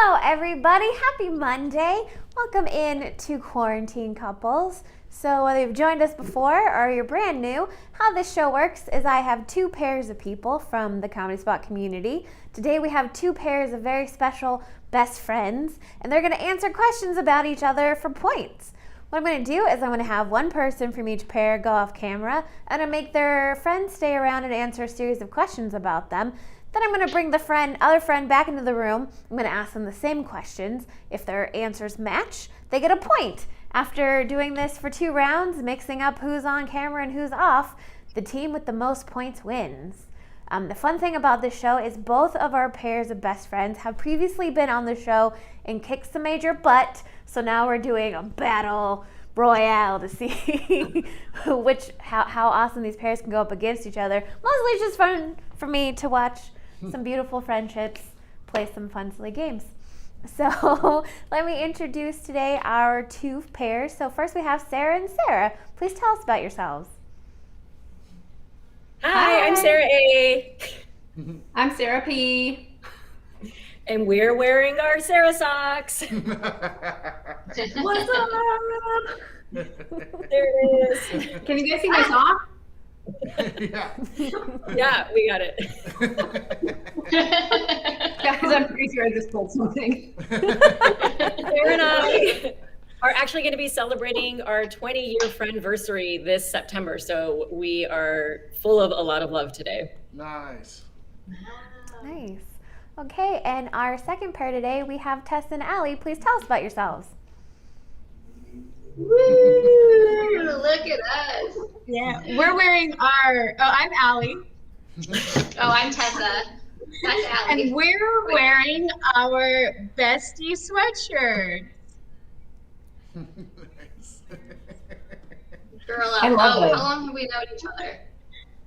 Hello, everybody. Happy Monday. Welcome in to Quarantine Couples. So whether you've joined us before or you're brand new, how this show works is I have two pairs of people from the Comedy Spot community. Today we have two pairs of very special best friends, and they're going to answer questions about each other for points. What I'm going to do is I'm going to have one person from each pair go off camera and to make their friend stay around and answer a series of questions about them. Then I'm going to bring the other friend back into the room. I'm going to ask them the same questions. If their answers match, they get a point. After doing this for 2 rounds, mixing up who's on camera and who's off, the team with the most points wins. The fun thing about this show is both of our pairs of best friends have previously been on the show and kicked some major butt. So now we're doing a battle royale to see how awesome these pairs can go up against each other. Mostly it's just fun for me to watch some beautiful friendships, play some fun, silly games. So let me introduce today our two pairs. So first we have Sara and Sara. Please tell us about yourselves. Hi, I'm Sara A. I'm Sara P. And we're wearing our Sara socks. What's up? There it is. Can you guys see my sock? Yeah, we got it. Guys, I'm pretty sure I just pulled something. Sara and I are actually going to be celebrating our 20-year friendversary this September, so we are full of a lot of love today. Nice. Nice. Okay, and our second pair today, we have Tess and Allie. Please tell us about yourselves. Woo! Look at us. Yeah, we're wearing I'm Allie. I'm Tessa. That's Allie. And we're wearing our bestie sweatshirt. Nice. Girl up. I love it. How long have we known each other?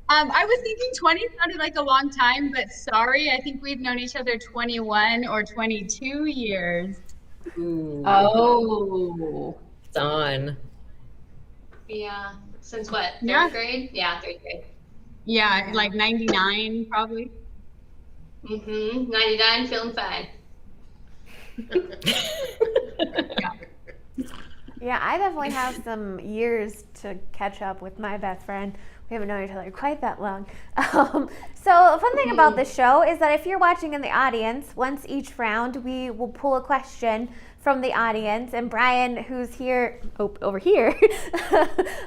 I was thinking 20 sounded like a long time, but sorry, I think we've known each other 21 or 22 years. Ooh. Oh. It's on. Yeah. Since what? Yeah. Third grade? Yeah, third grade. Yeah, like 99 probably. 99, feeling fine. Yeah, I definitely have some years to catch up with my best friend. We haven't known each other quite that long. So the fun thing about this show is that if you're watching in the audience, once each round we will pull a question from the audience, and Brian, who's here, over here,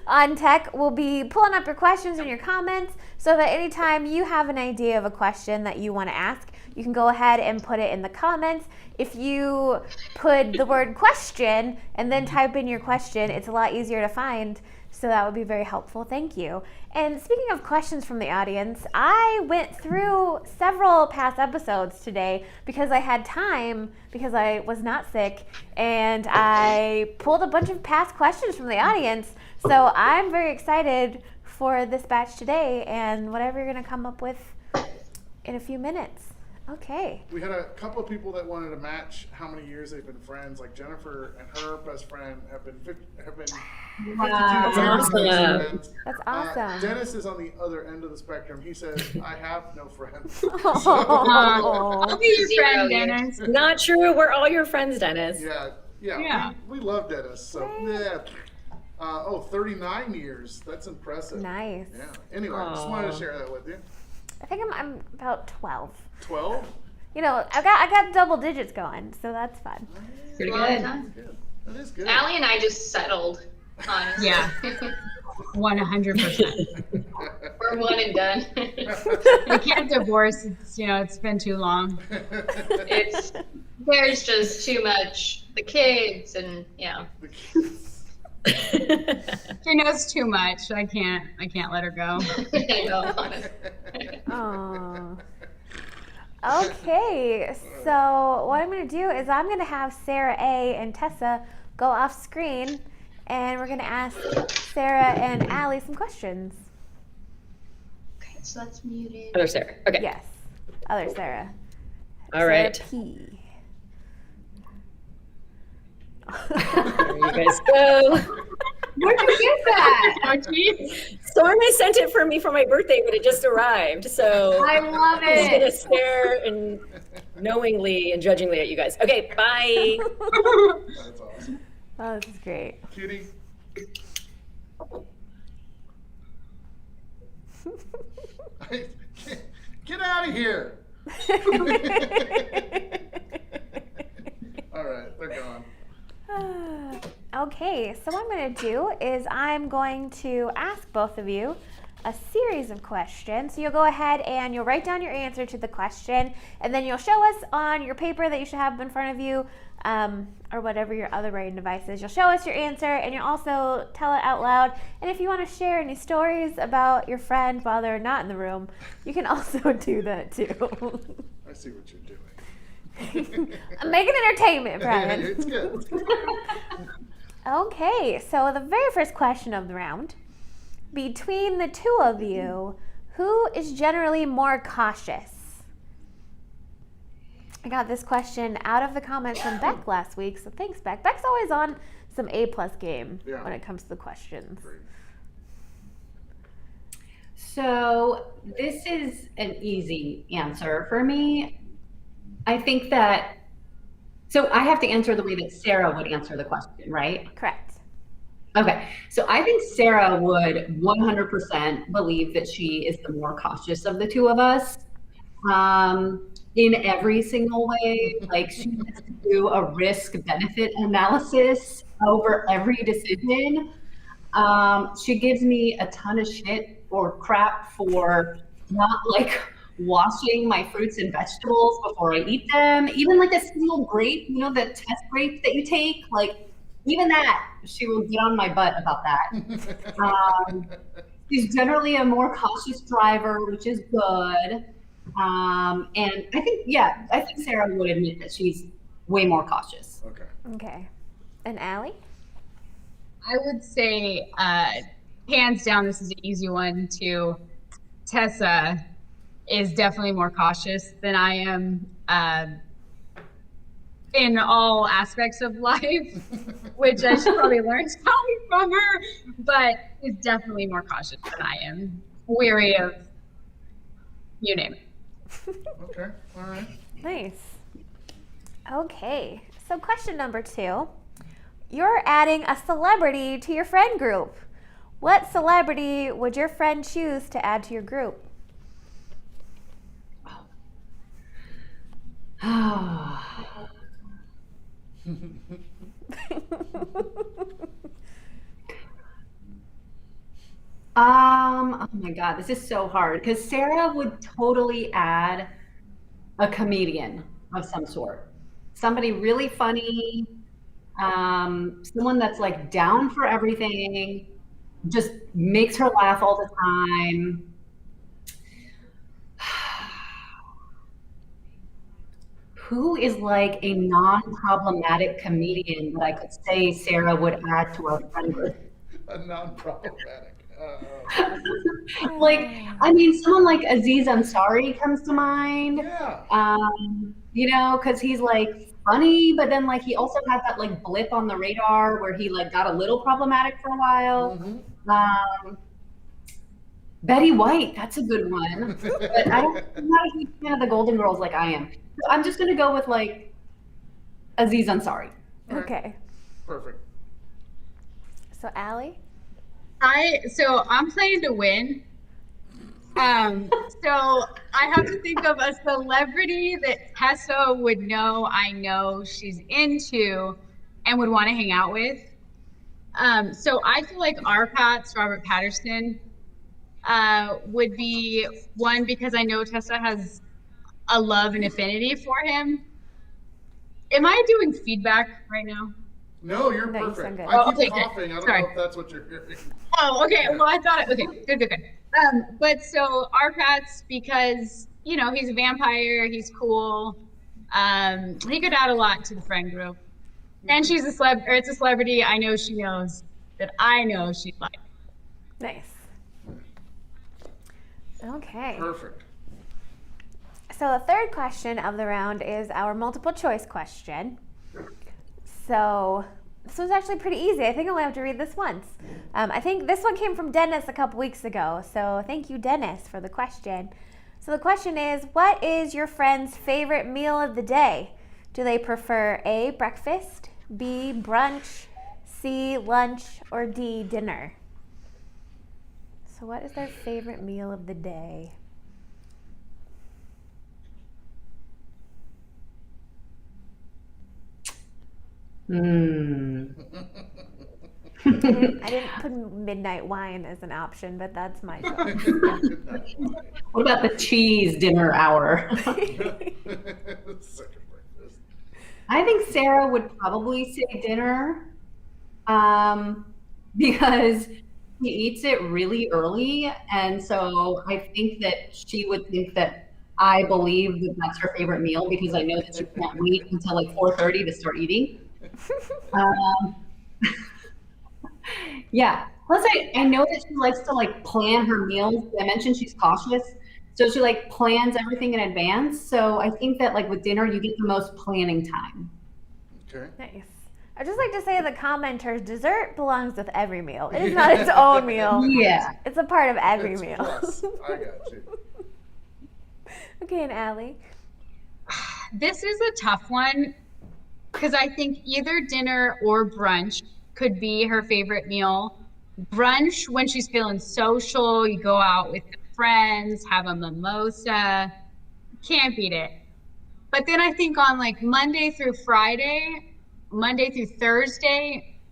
on tech, will be pulling up your questions and your comments so that anytime you have an idea of a question that you want to ask, you can go ahead and put it in the comments. If you put the word question and then type in your question, it's a lot easier to find. So that would be very helpful. Thank you. And speaking of questions from the audience, I went through several past episodes today because I had time, because I was not sick, and I pulled a bunch of past questions from the audience. So I'm very excited for this batch today and whatever you're going to come up with in a few minutes. Okay. We had a couple of people that wanted to match how many years they've been friends. Like Jennifer and her best friend have been 52 Wow. years That's awesome. friends. That's awesome. Dennis is on the other end of the spectrum. He says, I have no friends. I'll be your friend, 0 years. Dennis. Not true. We're all your friends, Dennis. Yeah. We love Dennis. So, yeah. 39 years. That's impressive. Nice. Yeah. Anyway, just wanted to share that with you. I think I'm about 12. 12? You know, I got double digits going, so that's fun. Pretty Long good. time. Good. That is good. Allie and I just settled, honestly. Yeah. 100%. We're one and done. You can't divorce. It's been too long. There's just too much. The kids and The kids. She knows too much. I can't let her go. I know, honestly. Aww. Okay, so what I'm going to do is I'm going to have Sara A and Tessa go off screen, and we're going to ask Sara and Allie some questions. Okay, so that's muted. Other Sara. Okay. Yes, other Sara. All right. Sara P. There you guys go. Where'd you get that? Archie? Stormy sent it for me for my birthday, but it just arrived. So I love I'm just it. gonna stare and knowingly and judgingly at you guys. Okay, bye. That's awesome. Oh, this is great. Cutie. Get out of here. All right, they're gone. Okay, so what I'm going to do is I'm going to ask both of you a series of questions. So you'll go ahead and you'll write down your answer to the question, and then you'll show us on your paper that you should have in front of you, or whatever your other writing device is. You'll show us your answer, and you'll also tell it out loud. And if you want to share any stories about your friend while they're not in the room, you can also do that too. I see what you're doing. Make it entertainment, Brian. It's good. It's good. Okay, so the very first question of the round. Between the two of you, who is generally more cautious? I got this question out of the comments from Beck last week, so thanks, Beck. Beck's always on some A+ game when it comes to the questions. Great. So this is an easy answer for me. I think that, so I have to answer the way that Sara would answer the question, right? Correct. Okay, so I think Sara would 100% believe that she is the more cautious of the two of us, in every single way. Like, she has to do a risk-benefit analysis over every decision. She gives me a ton of shit or crap for not like washing my fruits and vegetables before I eat them. Even like a single grape, you know, the test grape that you take, like even that, she will get on my butt about that. She's generally a more cautious driver, which is good. And I think Sara would admit that she's way more cautious. Okay. Okay. And Allie? I would say, hands down, this is an easy one too. Tessa is definitely more cautious than I am in all aspects of life, which I should probably learn something from her, but is definitely more cautious than I am. Weary of you name it. Okay. All right. Nice. Okay, so question number 2. You're adding a celebrity to your friend group. What celebrity would your friend choose to add to your group? Oh my God, this is so hard because Sara would totally add a comedian of some sort. Somebody really funny, someone that's like down for everything, just makes her laugh all the time. Who is like a non-problematic comedian that I could say Sara would add to our friend group? A non-problematic. Like, I mean, someone like Aziz Ansari comes to mind. Yeah. You know, because he's like funny, but then like he also had that like blip on the radar where he like got a little problematic for a while. Mm-hmm. Betty White, that's a good one. But I'm not a huge fan of the Golden Girls like I am. So I'm just gonna go with like Aziz Ansari. Okay. Perfect. So Allie? So I'm playing to win. So I have to think of a celebrity that Tessa would know I know she's into and would want to hang out with. So I feel like our Pats, Robert Patterson, would be one because I know Tessa has a love and affinity for him. Am I doing feedback right now? No, you're No, you perfect. sound good. I keep Okay, good. coughing. I don't Sorry. know if that's what you're hearing. Oh, okay. Well, I thought okay, good. But so our Pats, because you know he's a vampire, he's cool. He could add a lot to the friend group, and she's a celeb, or it's a celebrity. I know she knows that I know she'd like. Nice. Okay. Perfect. So the third question of the round is our multiple choice question. So this was actually pretty easy. I think I only have to read this once. I think this one came from Dennis a couple weeks ago. So thank you, Dennis, for the question. So So the question is, what is your friend's favorite meal of the day? Do they prefer A, breakfast, B, brunch, C, lunch, or D, dinner? So what is their favorite meal of the day? I didn't put midnight wine as an option, but that's my choice. What about the cheese dinner hour? Second breakfast. I think Sara would probably say dinner, because she eats it really early, and so I think that she would think that I believe that that's her favorite meal because I know that she can't wait until like 4:30 to start eating. Yeah. Plus, I know that she likes to like plan her meals. I mentioned she's cautious, so she like plans everything in advance. So I think that like with dinner, you get the most planning time. Okay. Nice. I'd just like to say to the commenters, dessert belongs with every meal. It is not its own meal. Yeah. It's a part of every It's meal. plus. I got you. Okay, and Allie? This is a tough one because I think either dinner or brunch could be her favorite meal. Brunch, when she's feeling social, you go out with friends, have a mimosa, can't beat it. But then I think on like Monday through Thursday,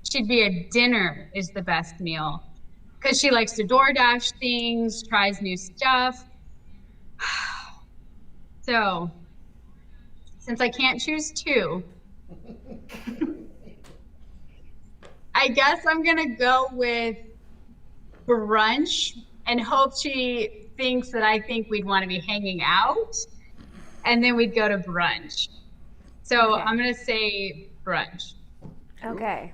should be a dinner is the best meal because she likes to DoorDash things, tries new stuff. So, since I can't choose two, I guess I'm gonna go with brunch and hope she thinks that I think we'd want to be hanging out, and then we'd go to brunch. So Okay. I'm gonna say brunch. Okay.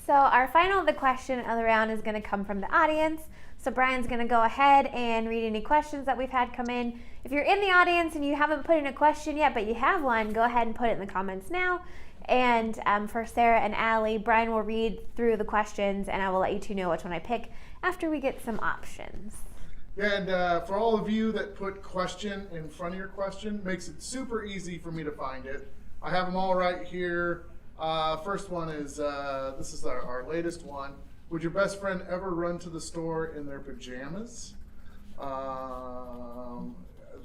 So our final of the question of the round is going to come from the audience. So Brian's going to go ahead and read any questions that we've had come in. If you're in the audience and you haven't put in a question yet, but you have one, go ahead and put it in the comments now. And for Sara and Allie, Brian will read through the questions, and I will let you two know which one I pick after we get some options. Yeah, and for all of you that put question in front of your question, makes it super easy for me to find it. I have them all right here. First one is, this is our latest one. Would your best friend ever run to the store in their pajamas?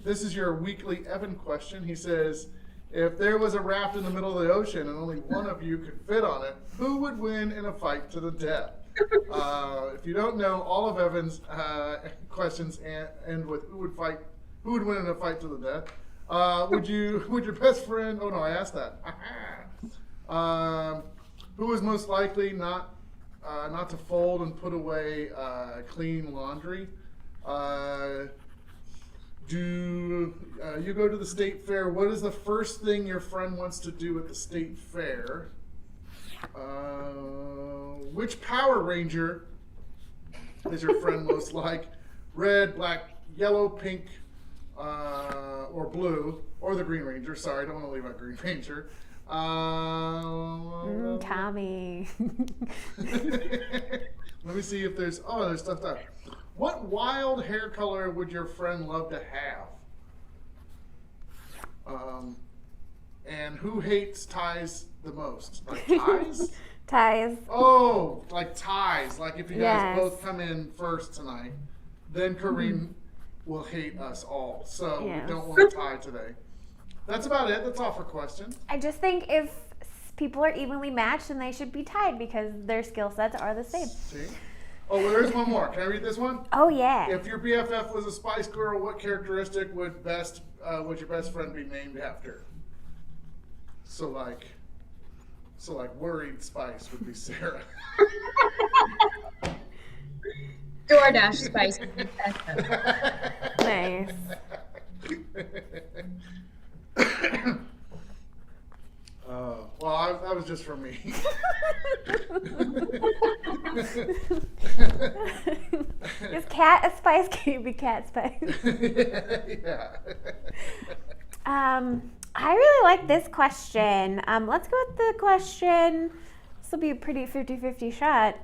This is your weekly Evan question. He says, if there was a raft in the middle of the ocean and only one of you could fit on it, who would win in a fight to the death? If you don't know, all of Evan's questions end with who would win in a fight to the death. Would your best friend? Oh no, I asked that. Who is most likely not to fold and put away clean laundry? Do you go to the state fair? What is the first thing your friend wants to do at the state fair? Which Power Ranger is your friend most like? Red, black, yellow, pink, or blue, or the Green Ranger. Sorry, I don't want to leave out Green Ranger. Tommy. Let me see if there's stuff there. What wild hair color would your friend love to have? And who hates ties the most? Like ties? Ties. Oh, like ties. Like if you guys Yes. both come in first tonight, then Kareem will hate us all. So Yes. we don't want a tie today. That's about it. That's all for questions. I just think if people are evenly matched, then they should be tied because their skill sets are the same. See? Oh, well, there's one more. Can I read this one? Oh, yeah. If your BFF was a Spice Girl, what characteristic would your best friend be named after? So like worried Spice would be Sara. DoorDash spice would be Tessa. Nice. Well, that was just for me. Is cat a spice? Can you be cat spice? Yeah. I really like this question. Let's go with the question. This will be a pretty 50-50 shot.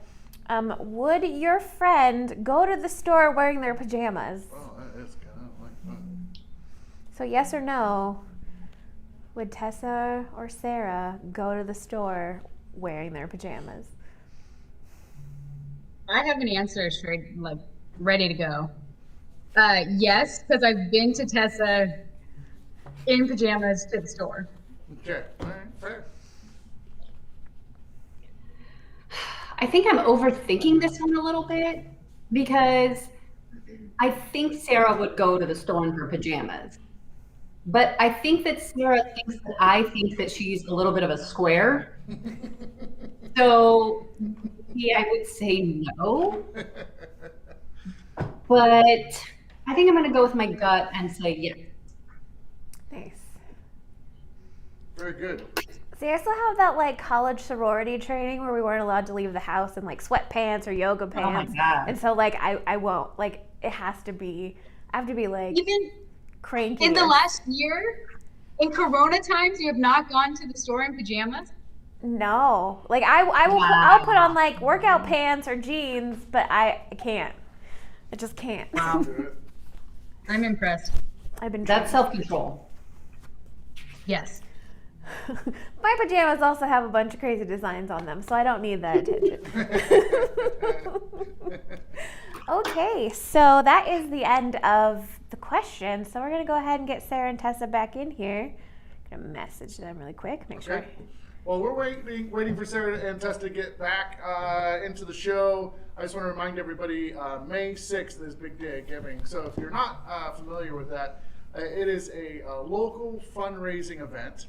Would your friend go to the store wearing their pajamas? Oh, that is good. So yes or no, would Tessa or Sara go to the store wearing their pajamas? I have an answer straight, like ready to go. Yes, because I've been to Tessa in pajamas to the store. Okay, all right, fair. I think I'm overthinking this one a little bit because I think Sara would go to the store in her pajamas. But I think that Sara thinks that I think that she's a little bit of a square. So yeah, I would say no. But I think I'm going to go with my gut and say yes. Nice. Very good. See, I still have that like college sorority training where we weren't allowed to leave the house in like sweatpants or yoga Oh my pants. God. And so like I won't. Like it has to be, I have to be like Even cranky. in the or- last year, in Corona times, you have not gone to the store in pajamas? No. Like I will I'll put on like workout pants or jeans, but I can't. I just can't. Do it. I'm impressed. I've been That's self-control. Yes. My pajamas also have a bunch of crazy designs on them, so I don't need that attention. Okay, so that is the end of the question. So we're gonna go ahead and get Sara and Tessa back in here. Gonna message them really quick. Make sure. Okay. Well, we're waiting for Sara and Tess to get back into the show. I just want to remind everybody, May 6th is Big Day of Giving. So if you're not familiar with that, it is a local fundraising event.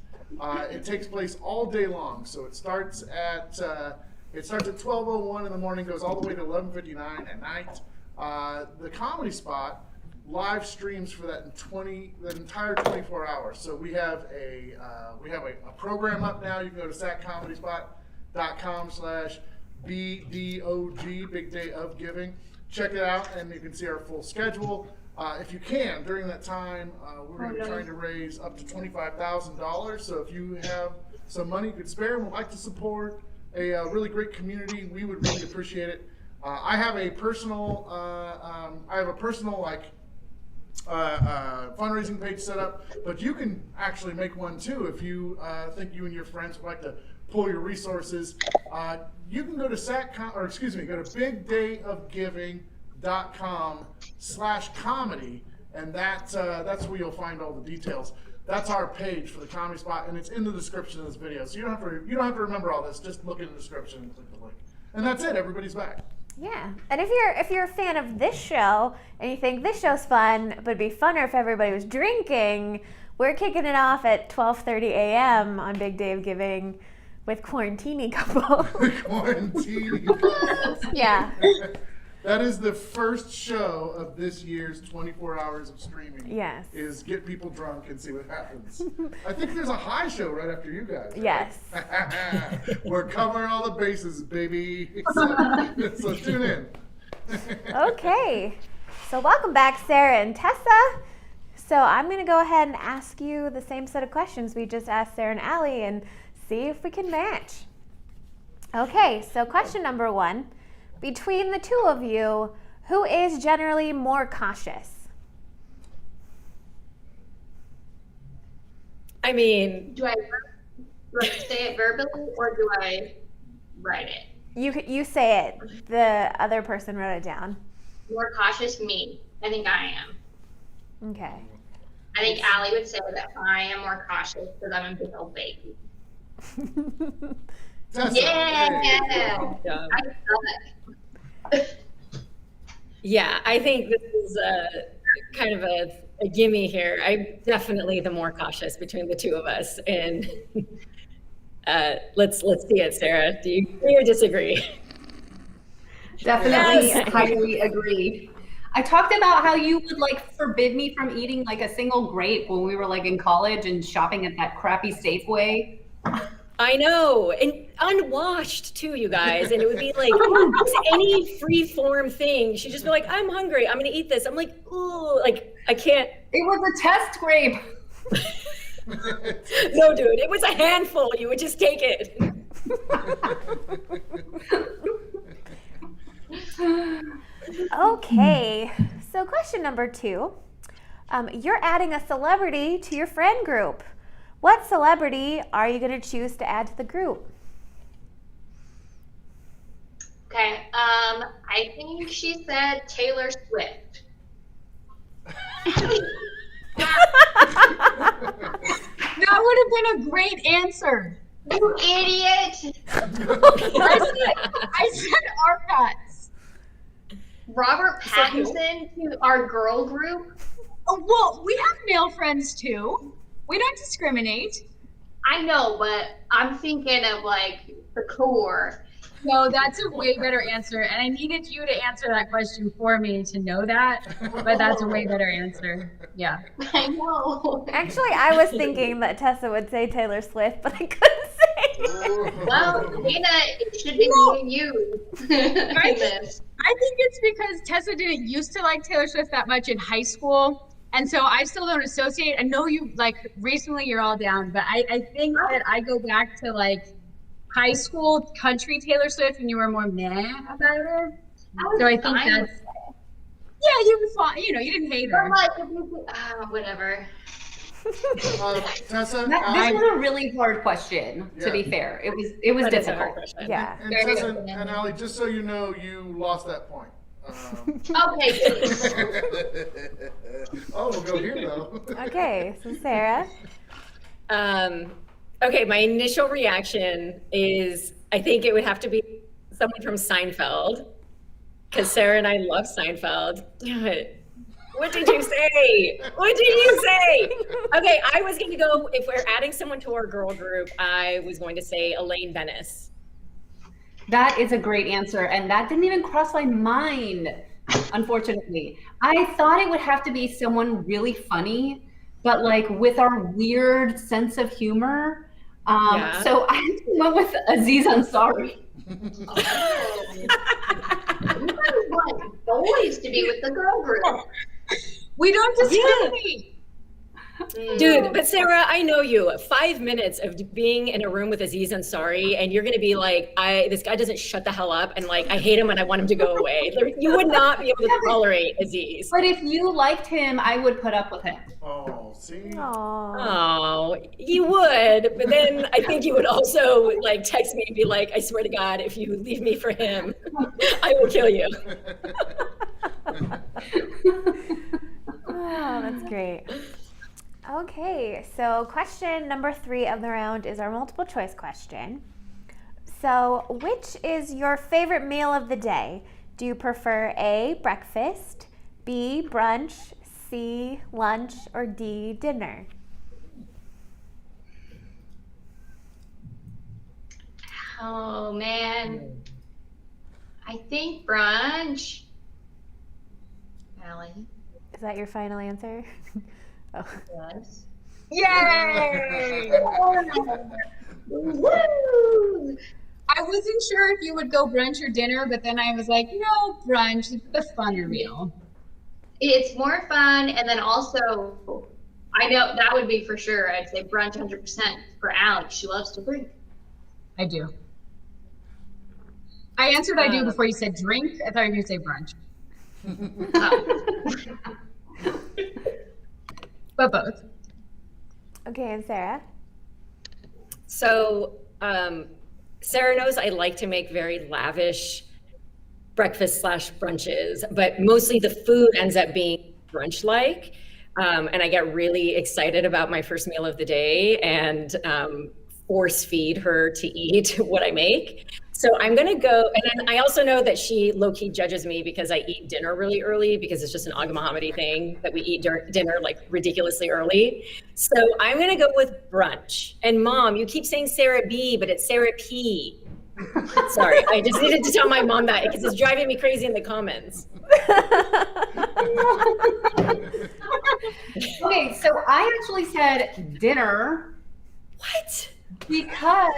It takes place all day long. So it starts at 12:01 in the morning, goes all the way to 11:59 at night. The Comedy Spot live streams for that the entire 24 hours. So we have a program up now. You can go to satcomedyspot.com/BDOG, Big Day of Giving. Check it out, and you can see our full schedule. If you can, during that time, we're going to be trying to raise up to $25,000. So if you have some money you could spare and would like to support a really great community, we would really appreciate it. I have a personal fundraising page set up, but you can actually make one too if you think you and your friends would like to pull your resources. You can go to go to bigdayofgiving.com/comedy, and that's where you'll find all the details. That's our page for the Comedy Spot, and it's in the description of this video. So you don't have to remember all this. Just look in the description and click the link, and that's it. Everybody's back. Yeah, and if you're a fan of this show and you think this show's fun, but it'd be funner if everybody was drinking, we're kicking it off at 12:30 a.m. on Big Day of Giving with Quarantini Couple. Quarantine. Yeah. That is the first show of this year's 24 hours of streaming. Yes. Is get people drunk and see what happens. I think there's a high show right after you guys. Right? Yes. We're covering all the bases, baby. So tune in. Okay. So welcome back, Sara and Tessa. So I'm going to go ahead and ask you the same set of questions we just asked Sara and Allie and see if we can match. Okay, so question number 1. Between the two of you, who is generally more cautious? I mean, Do I say it verbally or do I write it? You say it. The other person wrote it down. More cautious, me. I think I am. Okay. I think Allie would say that I am more cautious because I'm a big old baby. Tessa, Yeah. hey. yeah. I suck. Yeah, I think this is kind of a gimme here. I'm definitely the more cautious between the two of us, and let's see it, Sara. Do you agree or disagree? Definitely Yes. highly agree. I talked about how you would like forbid me from eating like a single grape when we were like in college and shopping at that crappy Safeway. I know, and unwashed too, you guys. And it would be like any free form thing. She'd just be like, "I'm hungry. I'm gonna eat this." I'm like, "Ooh, like I can't." It was a test grape. No, dude, it was a handful. You would just take it. Okay. So question number 2. You're adding a celebrity to your friend group. What celebrity are you going to choose to add to the group? Okay. I think she said Taylor Swift. That would have been a great answer. You idiot! I said Arcots. Robert Pattinson to our girl group. Oh, well, we have male friends too. We don't discriminate. I know, but I'm thinking of like the core. No, that's a way better answer. And I needed you to answer that question for me to know that. But that's a way better answer. Yeah. I know. Actually, I was thinking that Tessa would say Taylor Swift, but I couldn't say. Well, Dana, it should be me and you. I think it's because Tessa didn't used to like Taylor Swift that much in high school. And so I still don't associate. I know you, like, recently you're all down, but I think that I go back to, like, high school country Taylor Swift and you were more meh about her. So I think that's, yeah, you were fine. You know, you didn't hate her. Whatever. Tessa, This was a really hard question, to be fair. It was That is a hard difficult. question. Yeah. and Tessa and Allie, just so you know, you lost that point. Okay, good. Oh, we'll go here though. Okay, so Sarah. Okay, my initial reaction is I think it would have to be someone from Seinfeld, because Sarah and I love Seinfeld. Damn it. What did you say? What did you say? Okay, I was going to go, if we're adding someone to our girl group, I was going to say Elaine Venice. That is a great answer. And that didn't even cross my mind, unfortunately. I thought it would have to be someone really funny, but like with our weird sense of humor. Yeah. So I went with Aziz Ansari. You guys want boys to be with the girl group. We don't discriminate. Dude, but Sarah, I know you. 5 minutes of being in a room with Aziz Ansari, and you're going to be like, this guy doesn't shut the hell up, and like, I hate him and I want him to go away. You would not be able to tolerate Aziz. But if you liked him, I would put up with him. Oh, see? Aww. Oh, you would, but then I think you would also like text me and be like, I swear to God, if you leave me for him, I will kill you. Oh, that's great. Okay, so question number 3 of the round is our multiple choice question. So, which is your favorite meal of the day? Do you prefer A, breakfast, B, brunch, C, lunch, or D, dinner? Oh man. I think brunch. Allie. Is that your final answer? Oh. Yes. Yay! Woo! I wasn't sure if you would go brunch or dinner, but then I was like, no, brunch. It's the funner meal. It's more fun, and then also, I know that would be for sure. I'd say brunch 100% for Allie. She loves to drink. I do. I answered I do before you said drink. I thought you were going to say brunch. But both. Okay, and Sarah? So, Sarah knows I like to make very lavish breakfast/brunches, but mostly the food ends up being brunch-like. And I get really excited about my first meal of the day and force feed her to eat what I make. So I'm gonna go, and then I also know that she low-key judges me because I eat dinner really early because it's just an Aghamohammadi thing that we eat dinner like ridiculously early. So I'm gonna go with brunch. And Mom, you keep saying Sarah B, but it's Sarah P. Sorry, I just needed to tell my mom that because it's driving me crazy in the comments. Okay, so I actually said dinner. What? Because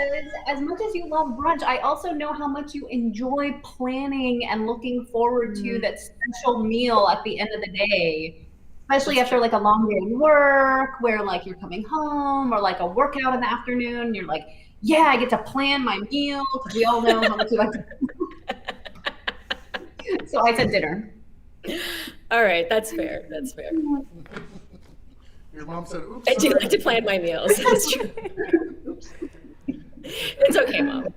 as much as you love brunch, I also know how much you enjoy planning and looking forward to that special meal at the end of the day, especially after like a long day of work where like you're coming home or like a workout in the afternoon. You're like, yeah, I get to plan my meal because we all know how much you like to. So I said dinner. All right, that's fair. That's fair. Your mom said, oops, I do sorry. like to plan my meals. That's true. It's okay, Mom.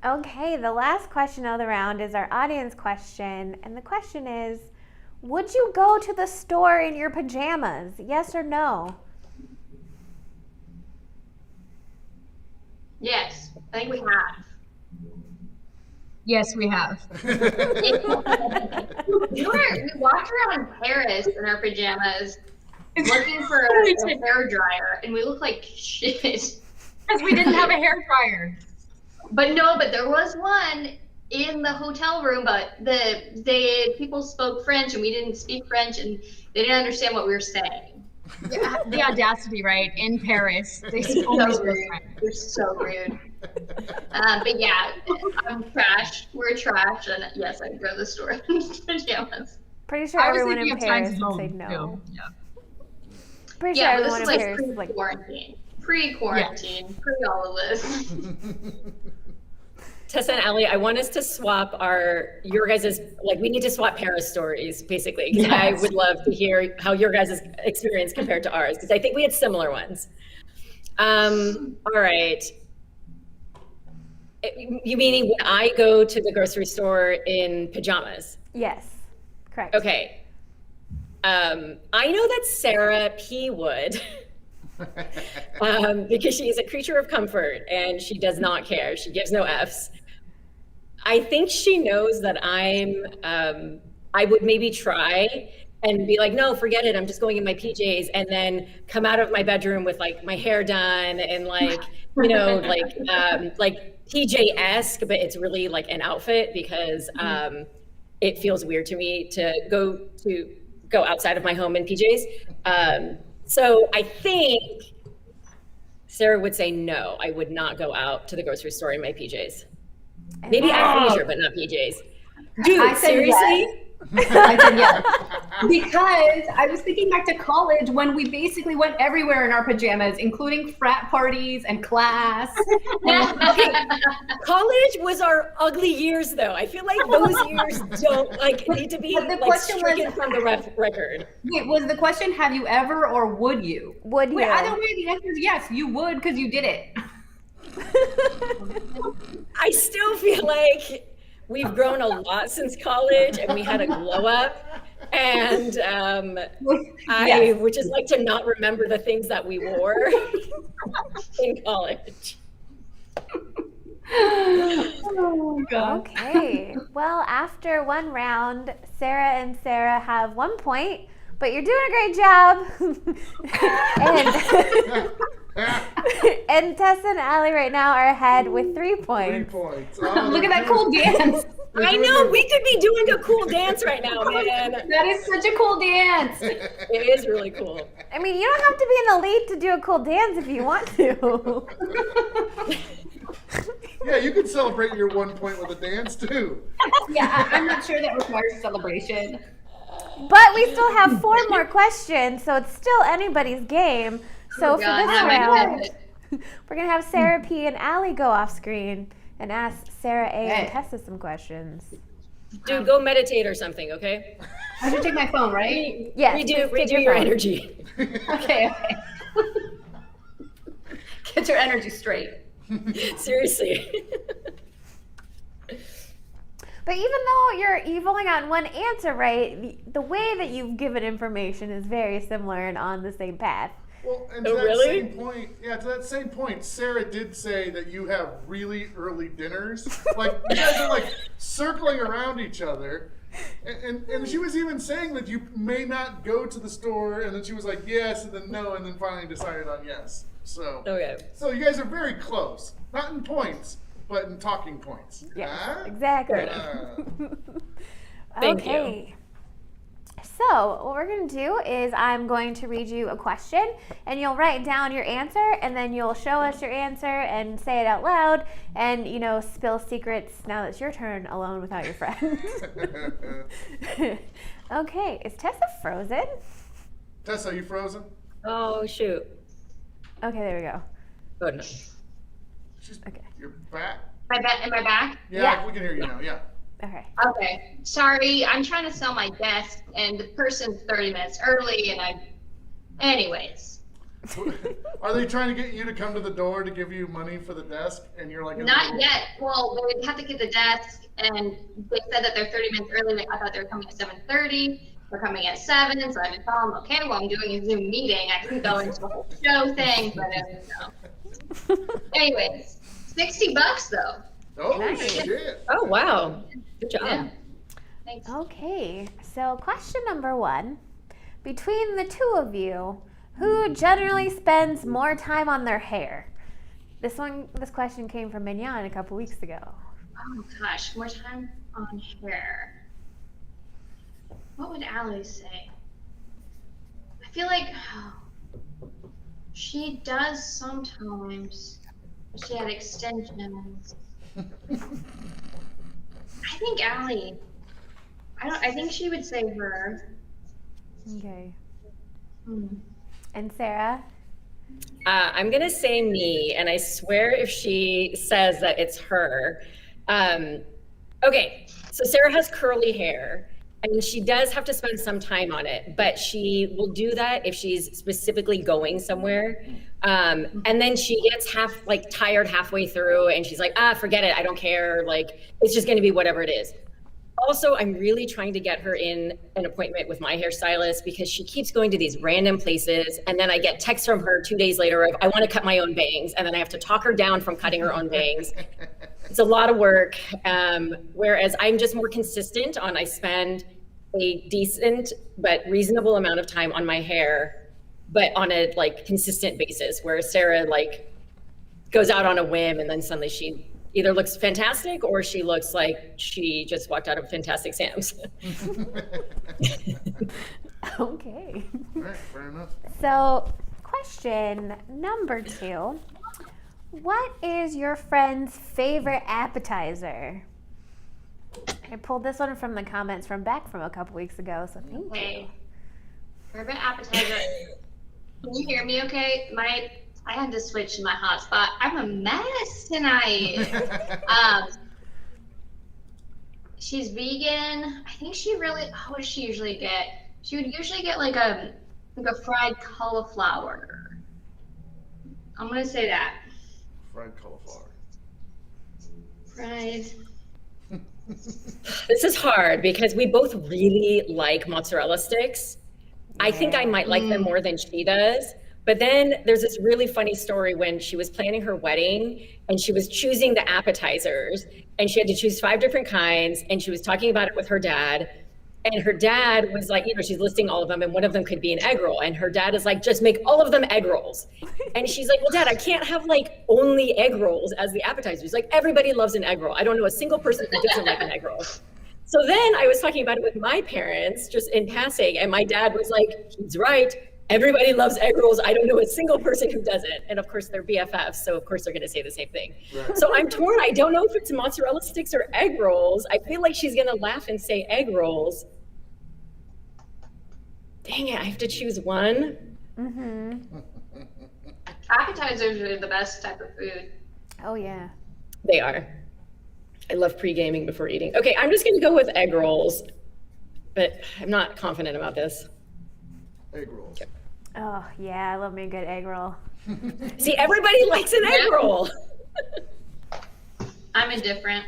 Okay, the last question of the round is our audience question. And the question is, would you go to the store in your pajamas? Yes or no? Yes, I think we have. Yes, we have. We walked around Paris in our pajamas looking for a hair dryer, and we looked like shit. Because we didn't have a hair dryer. But there was one in the hotel room, but the people spoke French, and we didn't speak French, and they didn't understand what we were saying. The audacity, right? In Paris, they So only spoke rude. French. They're so rude. But yeah, I'm trash. We're trash, and yes, I'd go to the store in pajamas. Pretty sure I was everyone thinking in of times Paris at would say home, no. too. Yeah. Pretty sure Yeah, but everyone this in is Paris is like, pre-quarantine. Pre-quarantine. Pre all of this. Tessa and Allie, I want us to swap your guys' we need to swap Paris stories, basically, because I would love to hear how your guys' experience compared to ours, because I think we had similar ones. All right. You meaning when I go to the grocery store in pajamas? yes, correct. Okay. I know that Sara P. would, because she's a creature of comfort and she does not care. She gives no Fs. I think she knows that I would maybe try and be like, no, forget it. I'm just going in my PJs, and then come out of my bedroom with like my hair done and like PJ-esque, but it's really like an outfit because it feels weird to me to go outside of my home in PJs. So I think Sara would say no, I would not go out to the grocery store in my PJs. Maybe athleisure, but not PJs. Dude, I said seriously? yes. I said yes. Because I was thinking back to college when we basically went everywhere in our pajamas, including frat parties and class. Okay, college was our ugly years, though. I feel like those years don't need to be But the question stricken was- from the record. Wait, was the question, have you ever or would you? Would you? Wait, either way, the answer is yes, you would because you did it. I still feel like we've grown a lot since college, and we had a glow up. And I would just like to not remember the things that we wore in college. Oh my God. Okay. Well, after one round, Sara and Sara have 1 point, but you're doing a great job. And Tessa and Allie right now are ahead with 3 3 points. points. Look at that cool dance. I know, we could be doing a cool dance right now, man. That is such a cool dance. It is really cool. I mean, you don't have to be an elite to do a cool dance if you want to. Yeah, you can celebrate your 1 point with a dance too. Yeah, I'm not sure that requires celebration. But we still have 4 more questions, so it's still anybody's game. So for God, this now I round, get it. we're going to have Sara P. and Allie go off screen and ask Sara A. and Okay. Tessa some questions. Dude, go meditate or something, okay? I should take my phone, right? Yes, Redo please take your phone. energy. Okay. Get your energy straight. Seriously. But even though you've only gotten one answer right, the way that you've given information is very similar and on the same path. Well, and to Oh, that really? same point, to that same point, Sara did say that you have really early dinners. Like you guys are like circling around each other, and she was even saying that you may not go to the store, and then she was like yes, and then no, and then finally decided on yes. So, Okay. so you guys are very close, not in points, but in talking points. Yes, Huh? exactly. Thank Okay. So what we're going to do is I'm going to read you a question, and you'll write down your answer, and then you'll show us your answer and say it out loud, and spill secrets now that it's your turn alone without your friends. Okay, is Tessa frozen? Tessa, are you frozen? Oh, shoot. Okay, there we go. Oh, no. She's, Okay. You're back? Am I back? Yeah. We can hear you now. Yeah. Okay. Okay. Sorry, I'm trying to sell my desk, and the person's 30 minutes early, and I Anyways, Are they trying to get you to come to the door to give you money for the desk, and you're like, not yet. Well, they have to get the desk, and they said that they're 30 minutes early. I thought they were coming at 7:30. They're coming at 7, so I had to tell them, okay, well, I'm doing a Zoom meeting. I couldn't go into the whole show thing, but anyways, $60 though. Oh Nice. shit! Oh, wow. Good job. Yeah. Thanks. Okay, so question number 1. Between the two of you, who generally spends more time on their hair? This question came from Mignon a couple weeks ago. Oh gosh, more time on hair. What would Allie say? I feel like she does sometimes. She had extensions. I think Allie. I think she would say her. Okay. Hmm. And Sarah? I'm going to say me, and I swear if she says that it's her. Okay, so Sarah has curly hair, and she does have to spend some time on it, but she will do that if she's specifically going somewhere. And then she gets tired halfway through, and she's like, forget it, I don't care. Like, it's just going to be whatever it is. Also, I'm really trying to get her in an appointment with my hairstylist because she keeps going to these random places. And then I get texts from her 2 days later of, I want to cut my own bangs. And then I have to talk her down from cutting her own bangs. It's a lot of work. Whereas I'm just more consistent I spend a decent but reasonable amount of time on my hair, but on a consistent basis, where Sarah goes out on a whim and then suddenly she either looks fantastic or she looks like she just walked out of Fantastic Sam's. Okay. All right, fair enough. So, question number 2. What is your friend's favorite appetizer? I pulled this one from the comments from a couple weeks ago, so thank you. Okay. Favorite appetizer. Can you hear me okay? I had to switch my hotspot. I'm a mess tonight. She's vegan. I think she really, what does she usually get? She would usually get like a fried cauliflower. I'm gonna say that. Fried cauliflower. Fried. This is hard because we both really like mozzarella sticks. I think I might like them more than she does. But then there's this really funny story when she was planning her wedding and she was choosing the appetizers and she had to choose 5 different kinds and she was talking about it with her dad. And her dad was like, she's listing all of them and one of them could be an egg roll. And her dad is like, just make all of them egg rolls. And she's like, well, Dad, I can't have only egg rolls as the appetizers. Like, everybody loves an egg roll. I don't know a single person who doesn't like an egg roll. So then I was talking about it with my parents just in passing. And my dad was like, he's right. Everybody loves egg rolls. I don't know a single person who doesn't. And of course they're BFFs, so of course they're gonna say the same thing. Right. So I'm torn. I don't know if it's mozzarella sticks or egg rolls. I feel like she's gonna laugh and say egg rolls. Dang it, I have to choose one. Mm-hmm. Appetizers are the best type of food. Oh, yeah. They are. I love pre-gaming before eating. Okay, I'm just gonna go with egg rolls, but I'm not confident about this. Egg rolls. Okay. Oh, yeah, I love me a good egg roll. See, everybody likes an egg roll. I'm indifferent.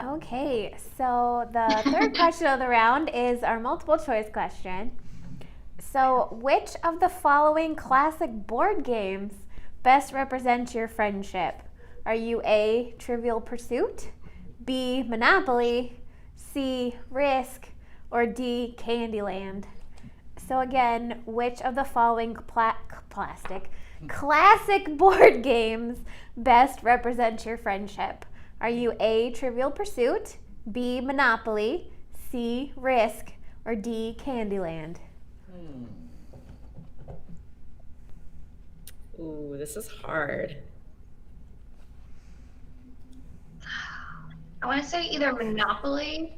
Okay, so the third question of the round is our multiple choice question. So, which of the following classic board games best represents your friendship? Are you A, Trivial Pursuit, B, Monopoly, C, Risk, or D, Candyland? So again, which of the following classic board games best represent your friendship? Are you A, Trivial Pursuit, B, Monopoly, C, Risk, or D, Candyland? Ooh, this is hard. I want to say either Monopoly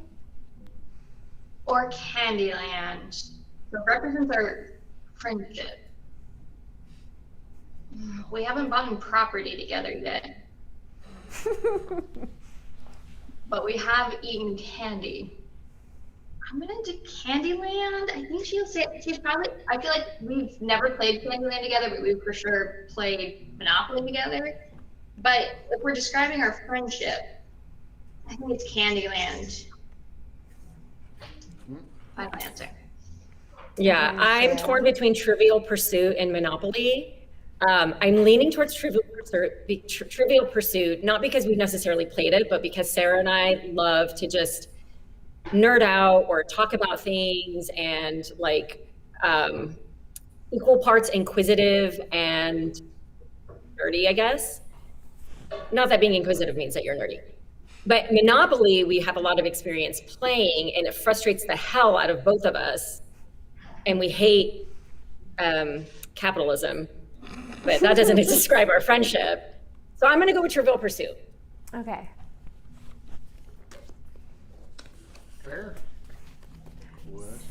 or Candyland. That represents our friendship. We haven't bought property together yet. But we have eaten candy. I'm gonna do Candyland. I think she's probably. I feel like we've never played Candyland together, but we've for sure played Monopoly together. But if we're describing our friendship, I think it's Candyland. Final answer. Yeah, I'm torn between Trivial Pursuit and Monopoly. I'm leaning towards Trivial Pursuit, not because we necessarily played it, but because Sarah and I love to just nerd out or talk about things and like equal parts inquisitive and nerdy, I guess. Not that being inquisitive means that you're nerdy. But Monopoly, we have a lot of experience playing, and it frustrates the hell out of both of us. And we hate capitalism, but that doesn't describe our friendship. So I'm going to go with Trivial Pursuit. Okay. Fair. What?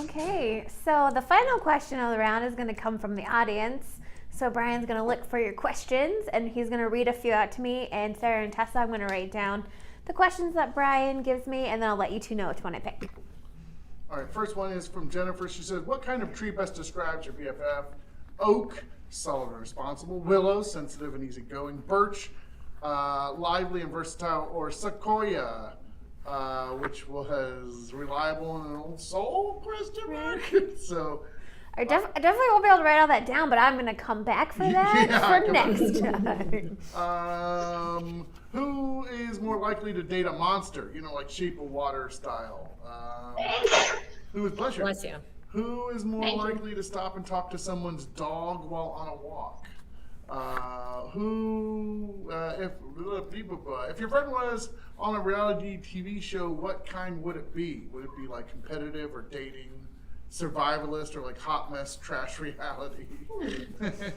Okay, so the final question of the round is going to come from the audience. So Brian's going to look for your questions, and he's going to read a few out to me, and Sarah and Tessa, I'm going to write down the questions that Brian gives me, and then I'll let you two know which one I pick. All right, first one is from Jennifer. She says, what kind of tree best describes your BFF? Oak, solid and responsible. Willow, sensitive and easygoing. Birch, lively and versatile. Or sequoia, which was reliable and an old soul, question mark? So... I definitely won't be able to write all that down, but I'm going to come back for that for next time. Who is more likely to date a monster? You know, like Shape of Water style. Who is pleasure? Bless you. Who is more likely to stop and talk to someone's dog while on a walk? If your friend was on a reality TV show, what kind would it be? Would it be like competitive or dating? Survivalist or like hot mess trash reality. If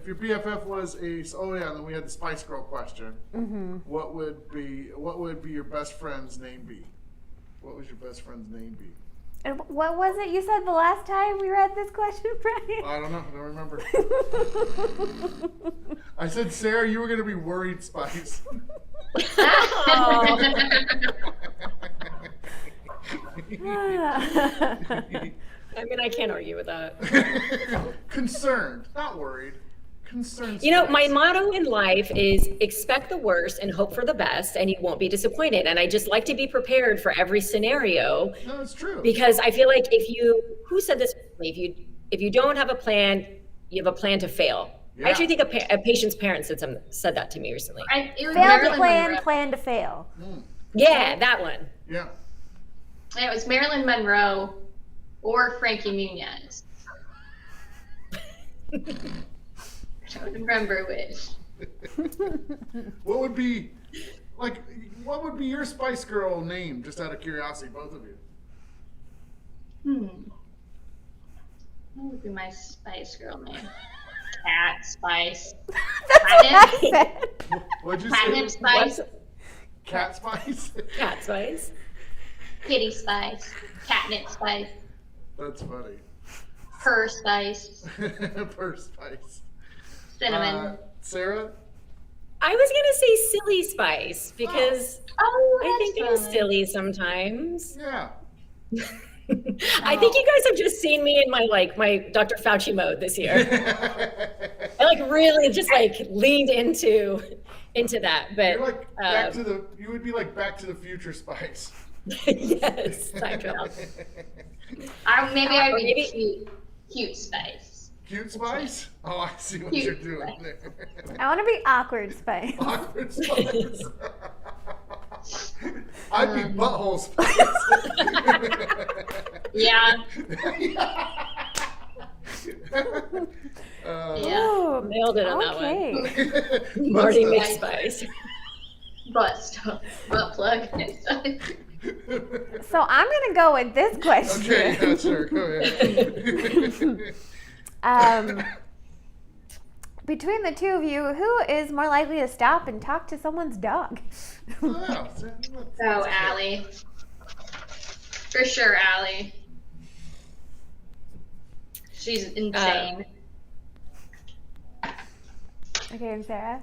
your BFF was and then we had the Spice Girl question. Mm-hmm. What would be your best friend's name be? What would your best friend's name be? And what was it you said the last time we read this question, Brian? I don't know. I don't remember. I said, Sarah, you were going to be Worried Spice. I mean, I can't argue with that. Concerned, not worried. Concerned. You know, my motto in life is expect the worst and hope for the best, and you won't be disappointed. And I just like to be prepared for every scenario. No, it's true. Because I feel like who said this? If you don't have a plan, you have a plan to fail. Yeah. I actually think a patient's parent said that to me recently. Fail to plan, plan to fail. Yeah, that one. Yeah. And it was Marilyn Monroe or Frankie Muniz. I don't remember which. What would be your Spice Girl name, just out of curiosity, both of you? What would be my Spice Girl name? Cat Spice. What'd you Catnip say? Spice. Cat Spice? Cat Spice. Kitty Spice. Catnip Spice. That's funny. Her Spice. Per Spice. Cinnamon. Sarah? I was gonna say Silly Spice because I think I'm silly sometimes. Yeah. I think you guys have just seen me in my Dr. Fauci mode this year. I really just leaned into that. But you're you would be like Back to the Future Spice. Yes, time travel. Maybe I would be cute Spice. Cute Spice? Oh, I see what you're doing there. I want to be Awkward Spice. Awkward Spice. I'd be Butthole Spice. Yeah. Ooh, nailed it on that one. Marty McSpice. Butt stuff. Butt plug and stuff. So I'm going to go with this question. Okay, yeah, sure. Go ahead. Between the two of you, who is more likely to stop and talk to someone's dog? Allie. For sure, Allie. She's insane. Okay, and Sarah?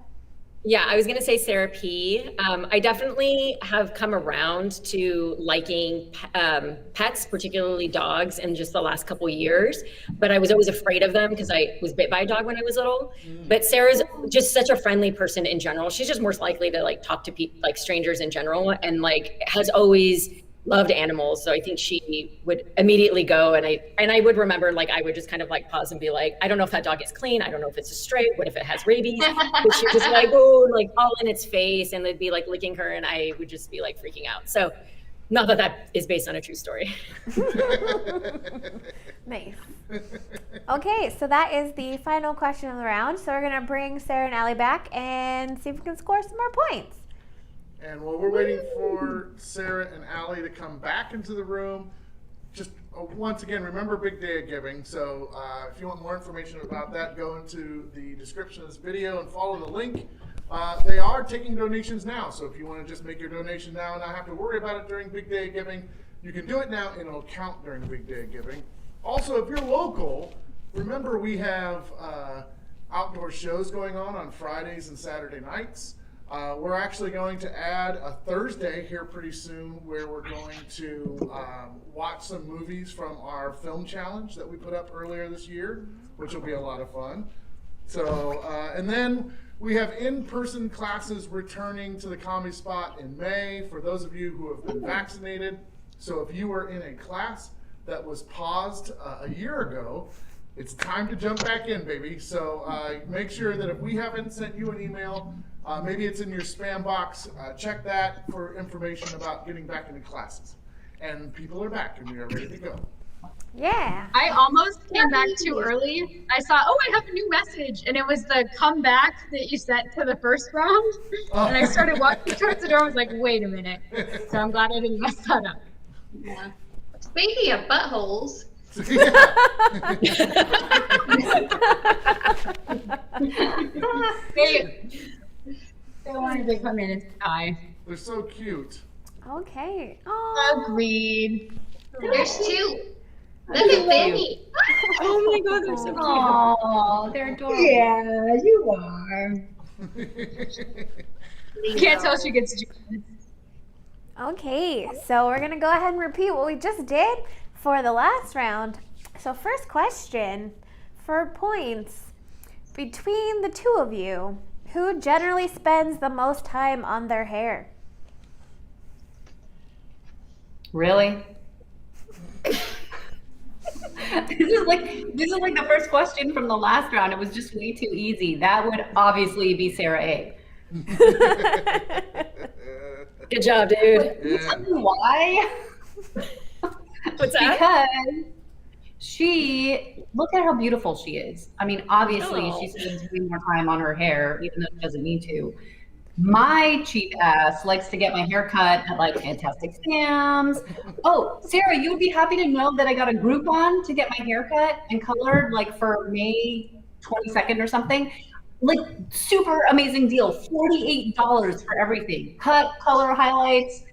Yeah, I was going to say Sarah P. I definitely have come around to liking pets, particularly dogs, in just the last couple years. But I was always afraid of them because I was bit by a dog when I was little. But Sarah's just such a friendly person in general. She's just more likely to like talk to people, like strangers in general, and like has always loved animals. So I think she would immediately go, and I would remember, like, I would just kind of like pause and be like, I don't know if that dog is clean. I don't know if it's a stray. What if it has rabies? But she was just like, oh, like all in its face, and they'd be like licking her, and I would just be like freaking out. So not that that is based on a true story. Nice. Okay, so that is the final question of the round. So we're gonna bring Sara and Allie back and see if we can score some more points. And while we're waiting for Sara and Allie to come back into the room, just once again, remember Big Day of Giving. So if you want more information about that, go into the description of this video and follow the link. They are taking donations now. So if you want to just make your donation now and not have to worry about it during Big Day of Giving, you can do it now and it'll count during Big Day of Giving. Also, if you're local, remember we have outdoor shows going on Fridays and Saturday nights. We're actually going to add a Thursday here pretty soon where we're going to watch some movies from our film challenge that we put up earlier this year, which will be a lot of fun. So, and then we have in-person classes returning to the Comedy Spot in May for those of you who have been vaccinated. So if you were in a class that was paused a year ago, it's time to jump back in, baby. So make sure that if we haven't sent you an email, maybe it's in your spam box. Check that for information about getting back into classes. And people are back and we are ready to go. Yeah. I almost came back too early. I saw, oh, I have a new message. And it was the come back that you sent to the first round. Oh. And I started walking towards the door. I was like, wait a minute. So I'm glad I didn't mess that up. Yeah. Speaking of buttholes, they wanted to come in and tie. They're so cute. Okay. Oh. Agreed. there's two. Look at Benny. Oh my God, they're so cute. Oh, they're adorable. Yeah, you are. Can't tell she gets jealous. Okay, so we're gonna go ahead and repeat what we just did for the last round. So first question for points. Between the two of you, who generally spends the most time on their hair? Really? This is like the first question from the last round. It was just way too easy. That would obviously be Sarah A. Good job, dude. Yeah. Tell me why? What's that? Because look at how beautiful she is. I mean, obviously Oh. she spends way more time on her hair, even though she doesn't need to. My cheap ass likes to get my hair cut at like Fantastic Sam's. Oh, Sarah, you would be happy to know that I got a Groupon to get my hair cut and colored like for May 22nd or something. Like super amazing deal, $48 for everything. Cut, color, highlights.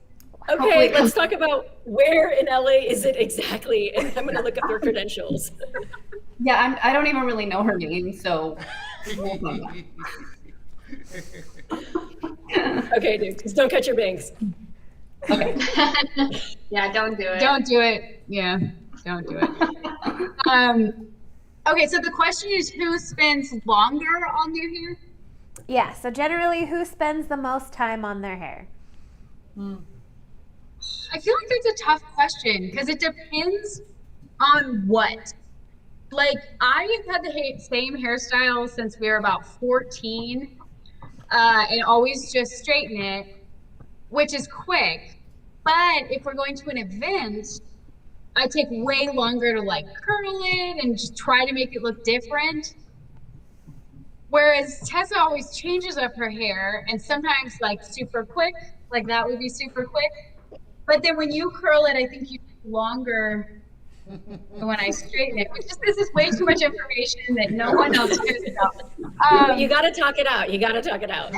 Okay, let's talk about where in LA is it exactly, and I'm gonna look up their credentials. Yeah, I don't even really know her name, so we'll find out. Okay, dude, just don't cut your bangs. Okay. Yeah, don't do it. Don't do it. Yeah, don't do it. Okay, so the question is who spends longer on their hair? Yeah, so generally who spends the most time on their hair? I feel like that's a tough question because it depends on what. Like, I have had the same hairstyle since we were about 14 and always just straighten it, which is quick. But if we're going to an event, I take way longer to like curl it and just try to make it look different. Whereas Tessa always changes up her hair and sometimes like super quick, like that would be super quick. But then when you curl it, I think you take longer than when I straighten it. This is way too much information that no one else cares about. You gotta talk it out. You gotta talk it out.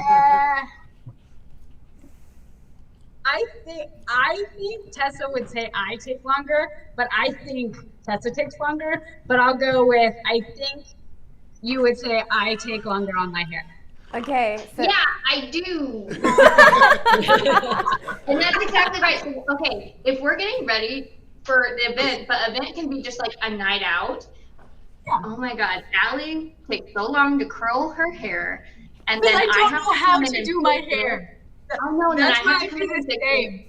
I think Tessa would say I take longer, but I think Tessa takes longer. But I'll go with I think you would say I take longer on my hair. Okay. So Yeah, I do. And that's exactly right. So, okay, if we're getting ready for the event, but event can be just like a night out. Yeah. Oh my God, Allie takes so long to curl her hair, and Because then I don't have know how come in to and do my fix it. hair. Oh no, and then That's I why have I to come do in and the fix it. same.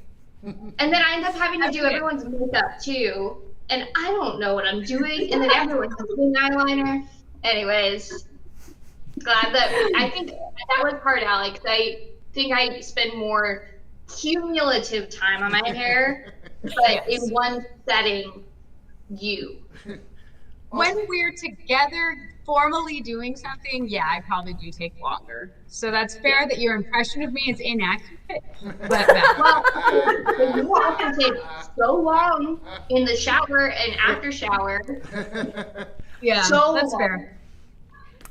And then I end up having to That's do it. everyone's makeup too, and I don't know what I'm doing. And then everyone has doing eyeliner. Anyways, glad that I think that was hard, Alex. I think I spend more cumulative time on my hair, but in one setting, you. When we're together formally doing something, yeah, I probably do take longer. So that's fair that your impression of me is inaccurate. But Well, but you also take so long in the shower and after shower. yeah, So that's long. fair.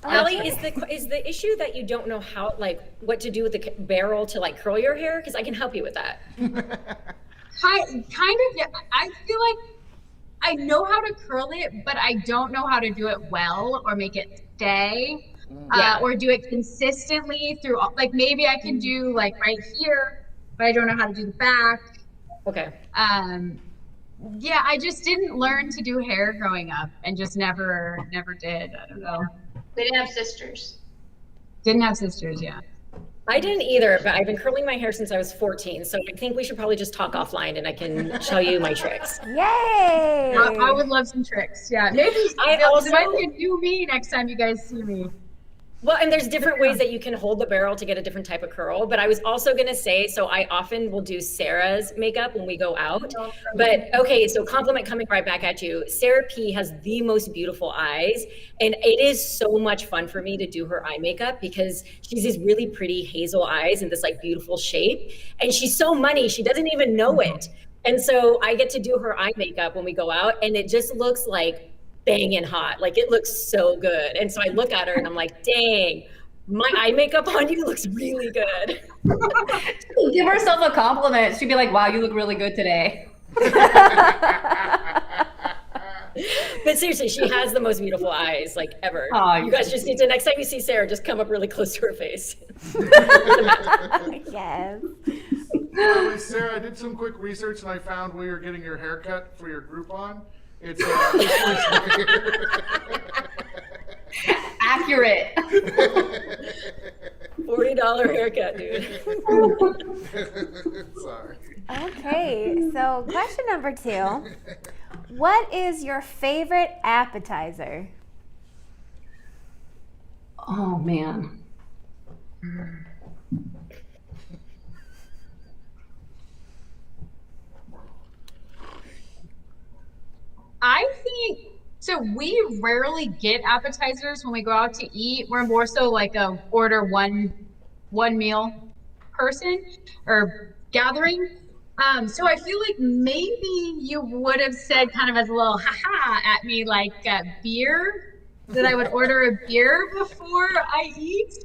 Allie, is the issue that you don't know how, like, what to do with the barrel to like curl your hair? Because I can help you with that. Kind of, yeah. I feel like I know how to curl it, but I don't know how to do it well or make it stay, Yeah. or do it consistently through. Like maybe I can do like right here, but I don't know how to do the back. Okay. Yeah, I just didn't learn to do hair growing up, and just never did. I don't know. They didn't have sisters. Didn't have sisters, yeah. I didn't either, but I've been curling my hair since I was 14. So I think we should probably just talk offline and I can show you my tricks. yay! I would love some tricks. Yeah, maybe there might be a new me next time you guys see me. Well, and there's different ways that you can hold the barrel to get a different type of curl. But I was also going to say, so I often will do Sarah's makeup when we go out. But okay, so compliment coming right back at you. Sarah P has the most beautiful eyes. And it is so much fun for me to do her eye makeup because she's these really pretty hazel eyes and this like beautiful shape. And she's so money, she doesn't even know it. And so I get to do her eye makeup when we go out and it just looks like banging hot. Like it looks so good. And so I look at her and I'm like, dang, my eye makeup on you looks really good. Give herself a compliment. She'd be like, wow, you look really good today. But seriously, she has the most beautiful eyes like ever. Aw, you guys just need to, next time you see Sarah, just come up really close to her face. Yes. By the way, Sarah, I did some quick research and I found where you're getting your haircut for your Groupon. It's Accurate. $40 haircut, dude. Sorry. Okay, so question number 2. What is your favorite appetizer? Oh, man. I think so. We rarely get appetizers when we go out to eat. We're more so like a order one meal person or gathering. So I feel like maybe you would have said kind of as a little haha at me like beer, that I would order a beer before I eat.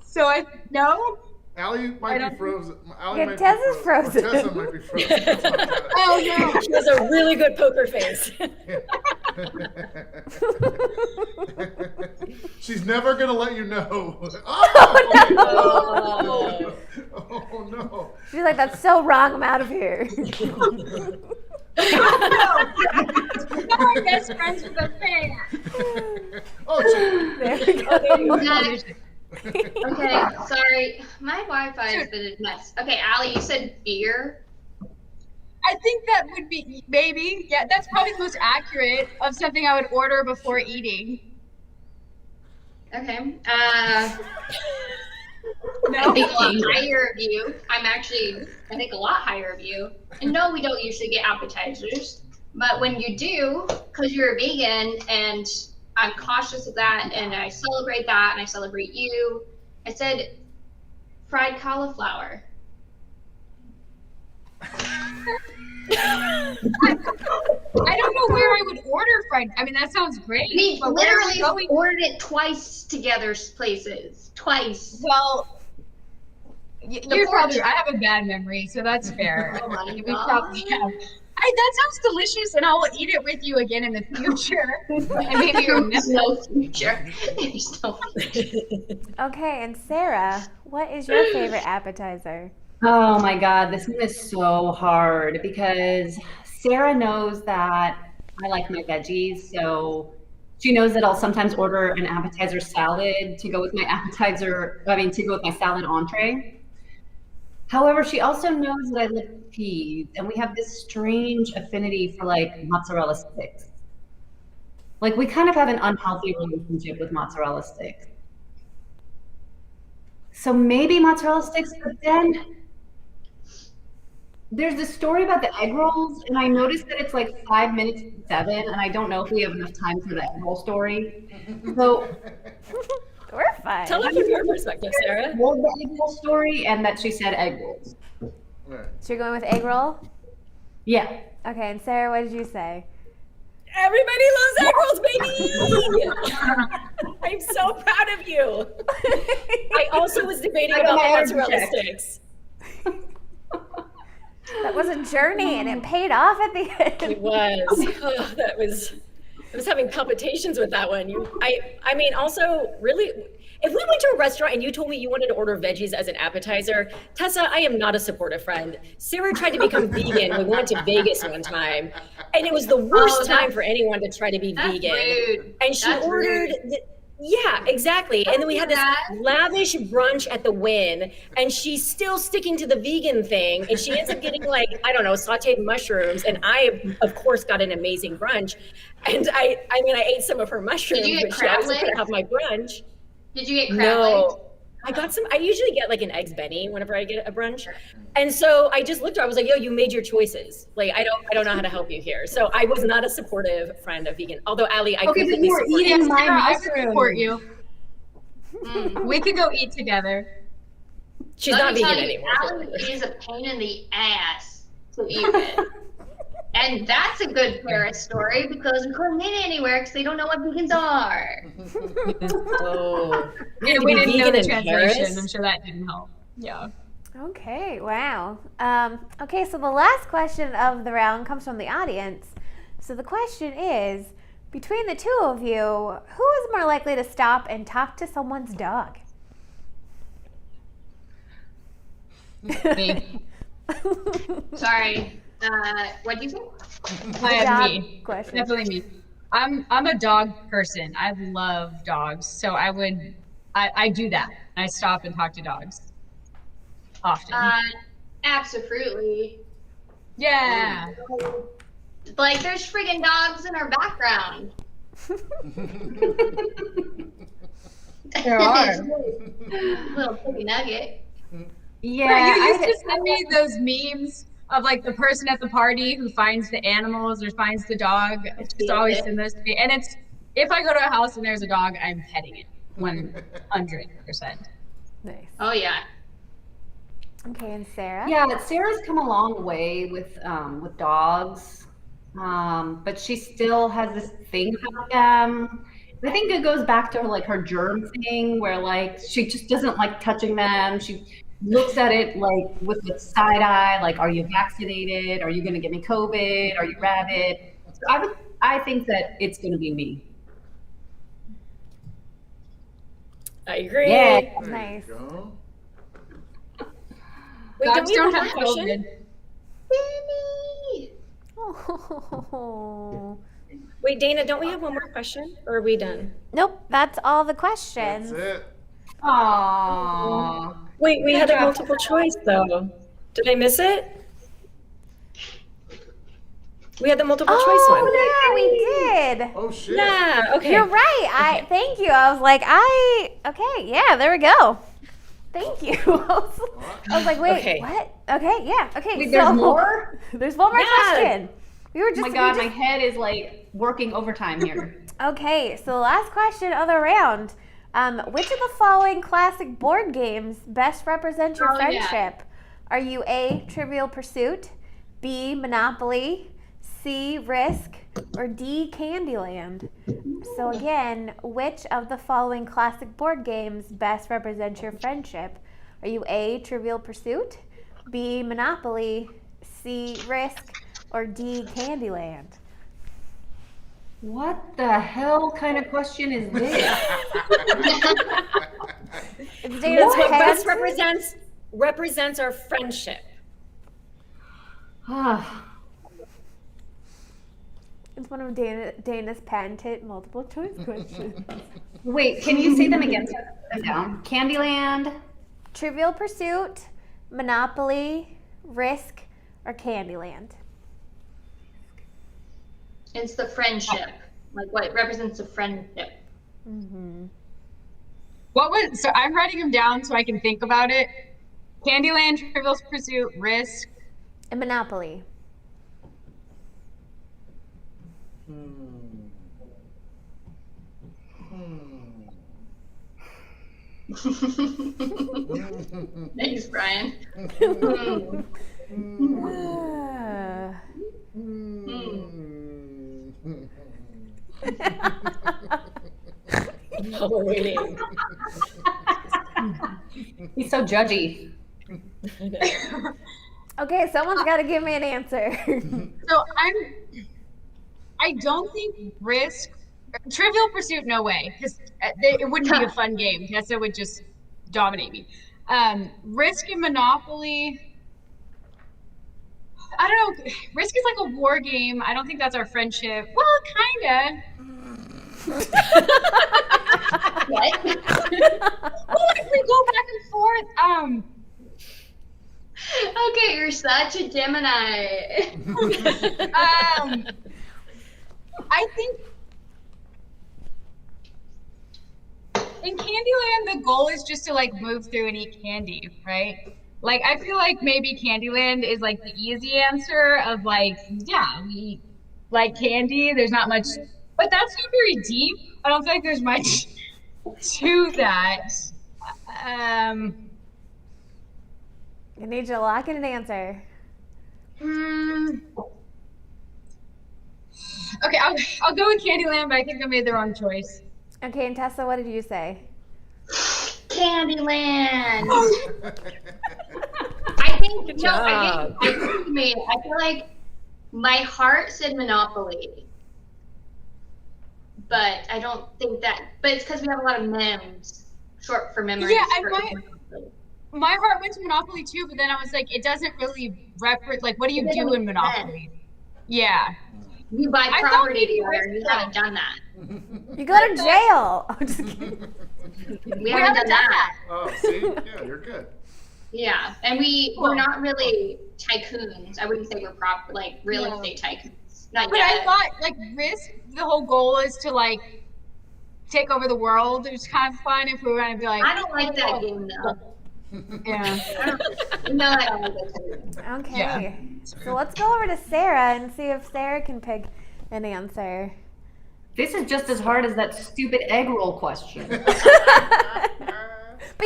So no. Allie might be frozen. Allie Yeah, might Tessa's be frozen. Or Tessa might be frozen. That's not bad. Oh no. She has a really good poker face. She's never gonna let you know. Oh, Oh no. She's like, that's so wrong, I'm out of here. Now I'm best friends with a fan. Oh, There we go. Next. Okay, sorry. My Wi-Fi has been a mess. Okay, Allie, you said beer. I think that would be maybe. Yeah, that's probably the most accurate of something I would order before eating. Okay. No. I think a lot higher of you. I think a lot higher of you. And no, we don't usually get appetizers. But when you do, because you're a vegan and I'm cautious of that and I celebrate that and I celebrate you, I said fried cauliflower. I don't know where I would order fried. I mean, that sounds great. We but where are we literally going? ordered it twice together places. Twice. Well, you're probably. I have a bad memory, so that's fair. Oh my We God. probably have. That sounds delicious, and I will eat it with you again in the future. And maybe there's no future. There's no future. Okay, and Sarah, what is your favorite appetizer? Oh my God, this one is so hard because Sarah knows that I like my veggies. So she knows that I'll sometimes order an appetizer salad to go with my to go with my salad entree. However, she also knows that I love peas, and we have this strange affinity for like mozzarella sticks. Like we kind of have an unhealthy relationship with mozzarella sticks. So maybe mozzarella sticks, but then there's this story about the egg rolls, and I noticed that it's like 5 minutes to 7, and I don't know if we have enough time for the egg roll story. So We're fine. Tell us from your perspective, Sarah. told the egg roll story, and that she said egg rolls. Right. So you're going with egg roll? Yeah. Okay, and Sarah, what did you say? Everybody loves egg rolls, baby! I'm so proud of you. I also was debating I got about my the energy mozzarella check. sticks. That was a journey, and it paid off at the end. It was. Oh, I was having palpitations with that one. I mean, also, really, if we went to a restaurant and you told me you wanted to order veggies as an appetizer, Tessa, I am not a supportive friend. Sarah tried to become vegan when we went to Vegas one time, and it was the worst time for anyone to try to be vegan. Rude. And she That's ordered, yeah, exactly. And then we had this lavish brunch at the Wynn, and she's still sticking to the vegan thing. And she ends up getting like, I don't know, sauteed mushrooms. And I, of course, got an amazing brunch. And I mean, I ate some of her mushrooms, Did you get but she crab also couldn't legs? have my brunch. Did you get crab legs? No. I got some, I usually get like an eggs Benny whenever I get a brunch. And so I just looked at her, I was like, yo, you made your choices. Like, I don't know how to help you here. So I was not a supportive friend of vegan. Although Allie, I Okay, but completely you were support eating you. my Sarah, I would mushroom. support you. We could go eat together. She's Let not me vegan tell you, anymore. Allie is a pain in the ass to eat with. And that's a good Paris story because we couldn't eat anywhere because they don't know what vegans are. Oh. And to we be didn't know vegan the in translation. Paris? I'm sure that didn't help. Yeah. Okay, wow. Okay, so the last question of the round comes from the audience. So the question is, between the two of you, who is more likely to stop and talk to someone's dog? Me. Sorry. What'd you say? I have Dog me. question. Definitely me. I'm a dog person. I love dogs. So I do that. I stop and talk to dogs often. Absolutely. Yeah. Like, there's friggin' dogs in our background. There are. Little piggy nugget. Yeah, You used to send me those memes of like the person at the party who finds the animals or finds the dog. It's just always send those to me. And it's, if I go to a house and there's a dog, I'm petting it 100%. Nice. Oh, yeah. Okay, and Sarah? Yeah, Sarah's come a long way with dogs, but she still has this thing about them. I think it goes back to like her germ thing, where like she just doesn't like touching them. She looks at it like with the side eye, like, are you vaccinated? Are you going to get me COVID? Are you rabid? So I think that it's going to be me. I agree. Yeah. Nice. There you go. Wait, Dogs we don't have have one more question? COVID. Baby. Oh. Wait, Dana, don't we have one more question? Or are we done? Nope, that's all the questions. That's it. Aww. Wait, we had a multiple choice though. Did I miss it? We had the multiple choice one. Oh, yeah, we did. Oh shit. Yeah, okay. You're right. Thank you. I was like, okay, yeah, there we go. Thank you. I was like, wait, Okay. what? Okay, yeah, okay. Wait, there's more? There's one more Yeah. question. We were Oh just. my God, my head is like working overtime here. Okay, so the last question of the round. Which of the following classic board games best represent your Oh, yeah. friendship? Are you A, Trivial Pursuit, B, Monopoly, C, Risk, or D, Candyland? So again, which of the following classic board games best represent your friendship? Are you A, Trivial Pursuit, B, Monopoly, C, Risk, or D, Candyland? What the hell kind of question is this? It's Dana's That's what best pants. represents our friendship. It's one of Dana's patented multiple choice questions. Wait, can you say them again? So I can put them down. Candyland. Trivial Pursuit, Monopoly, Risk, or Candyland? It's the friendship. Like what represents the friendship. So I'm writing them down so I can think about it. Candyland, Trivial Pursuit, Risk. And Monopoly. Thanks, Brian. While we're waiting. He's so judgy. Okay, someone's got to give me an answer. So I don't think Risk, Trivial Pursuit, no way, because it wouldn't be a fun game. Tessa would just dominate me. Risk and Monopoly, I don't know. Risk is like a war game. I don't think that's our friendship. Well, kinda. What? Well, if we go back and forth, Okay, you're such a Gemini. I think in Candyland, the goal is just to like move through and eat candy, right? Like, I feel like maybe Candyland is like the easy answer of like, yeah, we like candy. There's not much, but that's not very deep. I don't feel like there's much to that. I need you to lock in an answer. Okay, I'll go with Candyland, but I think I made the wrong choice. Okay, and Tessa, what did you say? Candyland. Good I think job. I feel like my heart said Monopoly. But I don't think that, but it's because we have a lot of memes, short for memory. Yeah, my heart went to Monopoly too, but then I was like, it doesn't really reference, like, what do you do in Monopoly? Yeah. You buy I property thought maybe together, and you Risk, haven't done that. You go to jail. I'm just kidding. We haven't done that. Oh, see? Yeah, you're good. Yeah, and we're not really tycoons. I wouldn't say we're like real estate tycoons. Not But yet. I thought, like, Risk, the whole goal is to, like, take over the world. It was kind of fun if we were going to be like, I don't like that game though. yeah. No, I don't like that game. Okay. Yeah. So let's go over to Sara and see if Sara can pick an answer. This is just as hard as that stupid egg roll question. But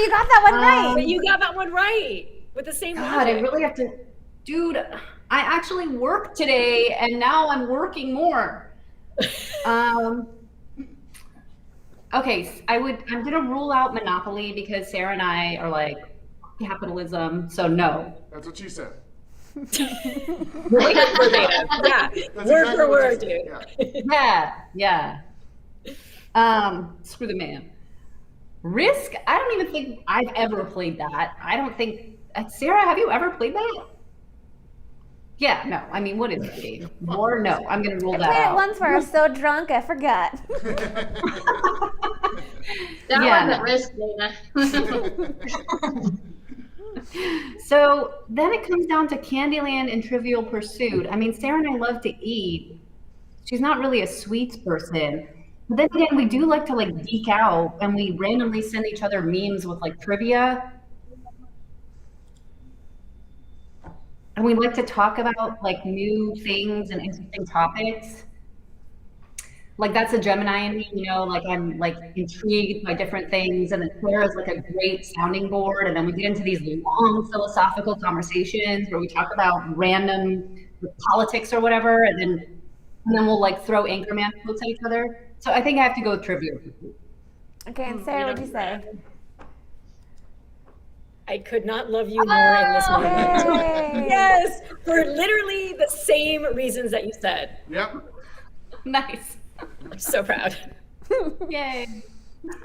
you got that one right. But you got that one right with the same God, I logic. really have to. Dude, I actually worked today, and now I'm working more. Okay, I'm gonna rule out Monopoly because Sara and I are like capitalism, so no. That's what she said. Really? Verbatim. Yeah, That's word exactly for what word, she dude. said, Yeah. Screw the man. Risk, I don't even think I've ever played that. I don't think, Sara, have you ever played that? Yeah, no. I mean, what is it, game? Or no, I'm going to rule I that played it out. once where I was so drunk I forgot. That Yeah, wasn't no. Risk, Dana. So then it comes down to Candyland and Trivial Pursuit. I mean, Sara and I love to eat. She's not really a sweets person. But then again, we do like to like geek out, and we randomly send each other memes with like trivia. And we like to talk about like new things and interesting topics. Like that's a Gemini in me, you know, like I'm like intrigued by different things. And then Clara's like a great sounding board. And then we get into these long philosophical conversations where we talk about random politics or whatever. And then we'll like throw Anchorman quotes at each other. So I think I have to go with trivia. Okay, and Sara, what'd you say? I could not love you more in this moment. Yay. Yes, for literally the same reasons that you said. Yep. Nice. I'm so proud. Yay.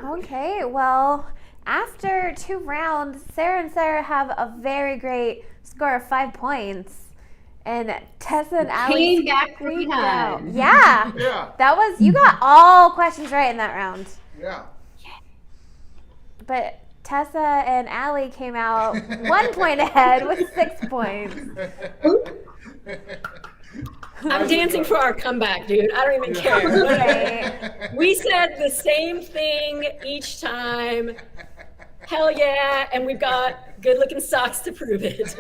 Okay, well, after 2 rounds, Sara and Sara have a very great score of 5 points. And Tessa and Allie Came back squeaked 3 out. times. Yeah. Yeah. That was, you got all questions right in that round. Yeah. But Tessa and Allie came out 1 point ahead with 6 points. I'm dancing for our comeback, dude. I don't even care. Right. We said the same thing each time. Hell yeah, and we've got good-looking socks to prove it.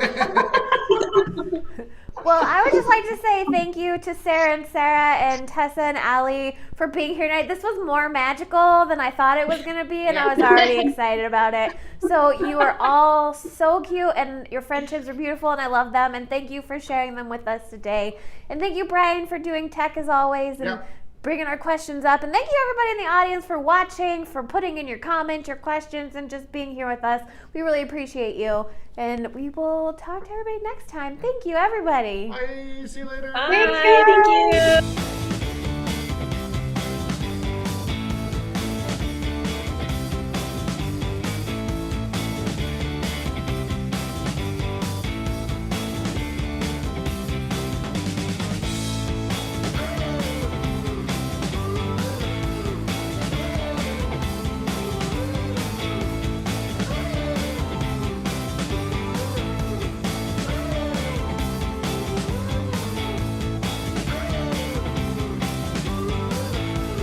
Well, I would just like to say thank you to Sara and Sara and Tessa and Allie for being here tonight. This was more magical than I thought it was going to be, and I was already excited about it. So you are all so cute, and your friendships are beautiful, and I love them. And thank you for sharing them with us today. And thank you, Brian, for doing tech as always, and bringing our questions up. And thank you, everybody in the audience, for watching, for putting in your comments, your questions, and just being here with us. We really appreciate you. And we will talk to everybody next time. Thank you, everybody. Bye. See you later. Bye. Thank you.